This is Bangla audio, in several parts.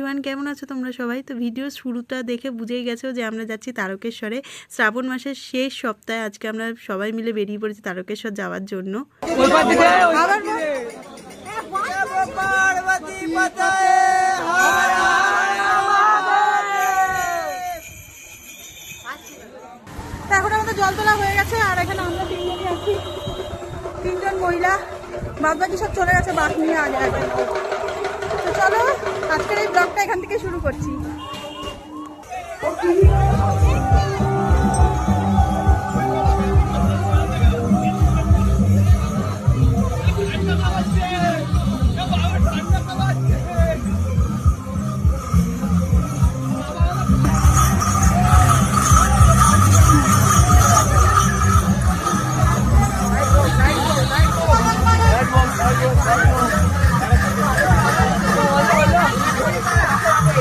এভরিওয়ান, কেমন আছো তোমরা সবাই? তো ভিডিও শুরুটা দেখে বুঝেই গেছো যে আমরা যাচ্ছি তারকেশ্বরে। শ্রাবণ মাসের শেষ সপ্তাহে আজকে আমরা সবাই মিলে বেরিয়ে পড়েছি তারকেশ্বর যাওয়ার জন্য। এখন আমাদের জল তোলা হয়ে গেছে আর এখানে আমরা তিনজনই আছি, তিনজন মহিলা, বাদ বাকি সব চলে গেছে বাস নিয়ে আগে আগে। তো চলো আজকের এই ব্লগটা এখান থেকে শুরু করছি।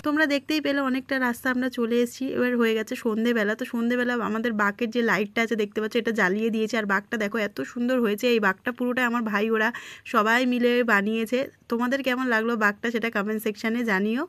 তোমরা দেখতেই পেলে অনেকটা রাস্তা আমরা চলে এসেছি। এবার হয়ে গেছে সন্ধেবেলা। তো সন্ধেবেলা আমাদের বাঘের যে লাইটটা আছে দেখতে পাচ্ছ, এটা জ্বালিয়ে দিয়েছে। আর বাঘটা দেখো এত সুন্দর হয়েছে। এই বাঘটা পুরোটাই আমার ভাই ওরা সবাই মিলে বানিয়েছে। তোমাদের কেমন লাগলো বাঘটা সেটা কমেন্ট সেকশানে জানিও।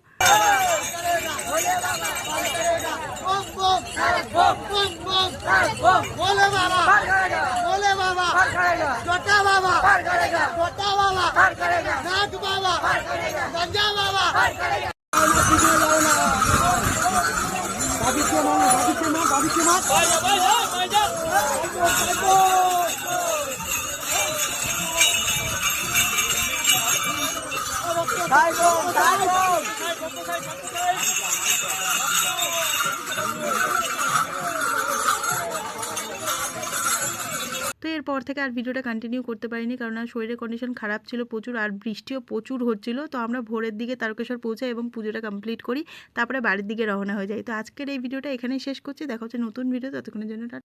তো এরপর থেকে আর ভিডিওটা কন্টিনিউ করতে পারিনি, কারণ আর শরীরের কন্ডিশন খারাপ ছিল প্রচুর, আর বৃষ্টিও প্রচুর হচ্ছিল। তো আমরা ভোরের দিকে তারকেশ্বর পৌঁছাই এবং পুজোটা কমপ্লিট করি, তারপরে বাড়ির দিকে রওনা হয়ে যাই। তো আজকের এই ভিডিওটা এখানেই শেষ করছি। দেখা হচ্ছে নতুন ভিডিও, ততক্ষণের জন্য